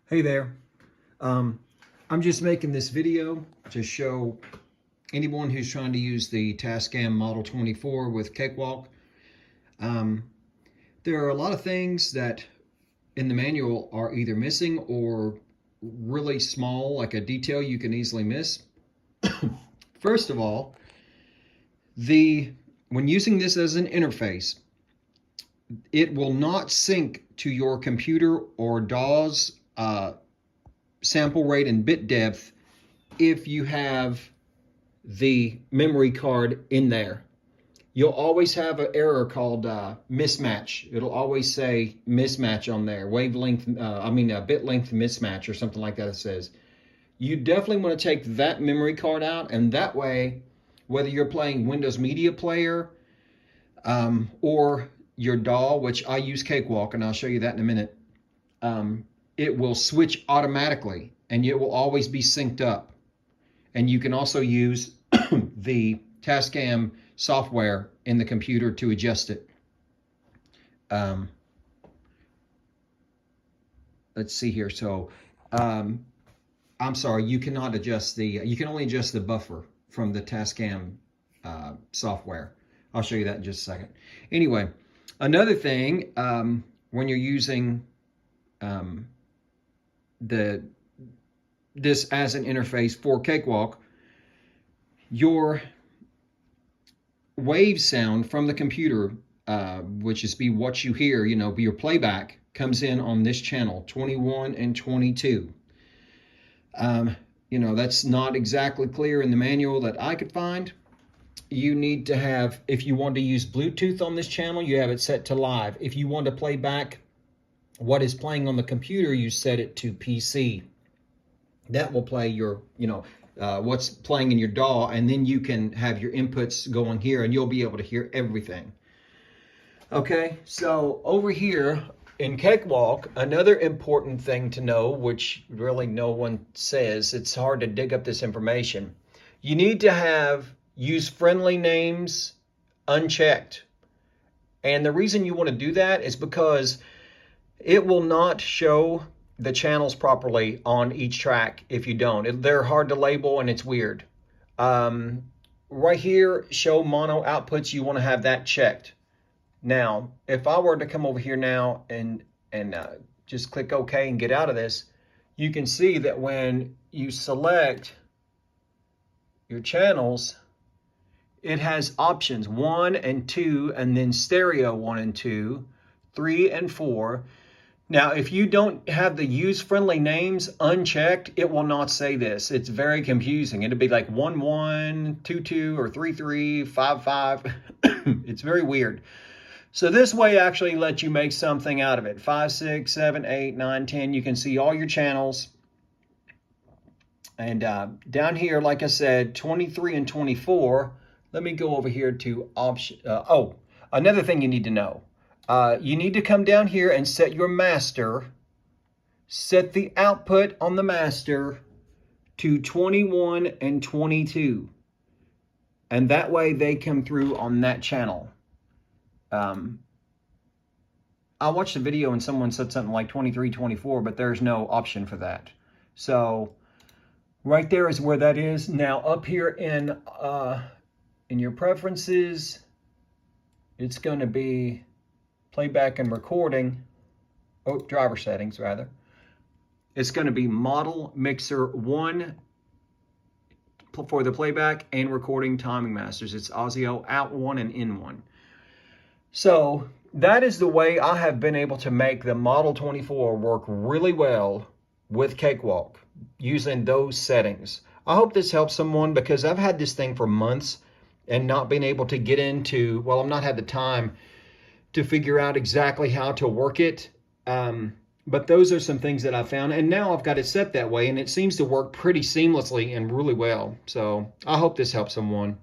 Hey there. I'm just making this video to show anyone who's trying to use the Tascam Model 24 with Cakewalk. There are a lot of things that in the manual are either missing or really small, like a detail you can easily miss. First of all, when using this as an interface, it will not sync to your computer or DAW's sample rate and bit depth if you have the memory card in there. You'll always have an error called mismatch. It'll always say mismatch on there, wavelength, bit length mismatch or something like that it says. You definitely want to take that memory card out, and that way, whether you're playing Windows Media Player or your DAW, which I use Cakewalk, and I'll show you that in a minute, it will switch automatically, and it will always be synced up. And you can also use the Tascam software in the computer to adjust it. Let's see here. So, I'm sorry, you cannot adjust you can only adjust the buffer from the Tascam software. I'll show you that in just a second. Anyway, another thing, when you're using this as an interface for Cakewalk, your wave sound from the computer, which is what you hear, be your playback, comes in on this channel 21 and 22. That's not exactly clear in the manual that I could find. You need to have, if you want to use Bluetooth on this channel, you have it set to live. If you want to play back what is playing on the computer, you set it to PC. That will play your, what's playing in your DAW, and then you can have your inputs going here, and you'll be able to hear everything. Okay, so over here in Cakewalk, another important thing to know, which really no one says, it's hard to dig up this information. You need to use friendly names unchecked. And the reason you want to do that is because it will not show the channels properly on each track if you don't. They're hard to label and it's weird. Right here, show mono outputs, you want to have that checked. Now, if I were to come over here now and just click OK and get out of this, you can see that when you select your channels, it has options 1 and 2, and then stereo 1 and 2, 3 and 4. Now, if you don't have the use friendly names unchecked, it will not say this. It's very confusing. It'll be like 1 1, 2 2, or 3 3, 5 5. It's very weird. So this way actually lets you make something out of it. 5 6 7 8 9 10. You can see all your channels. And down here, like I said, 23 and 24. Let me go over here to option. Another thing you need to know. You need to come down here and set your master, set the output on the master to 21 and 22. And that way they come through on that channel. I watched a video and someone said something like 23, 24, but there's no option for that. So right there is where that is. Now up here in your preferences, it's going to be playback and recording, driver settings rather. It's going to be model mixer 1 for the playback and recording timing masters. It's Audio out 1 and in 1. So that is the way I have been able to make the Model 24 work really well with Cakewalk using those settings. I hope this helps someone, because I've had this thing for months and not been able to get into, well, I've not had the time to figure out exactly how to work it. But those are some things that I found, and now I've got it set that way, and it seems to work pretty seamlessly and really well. So I hope this helps someone.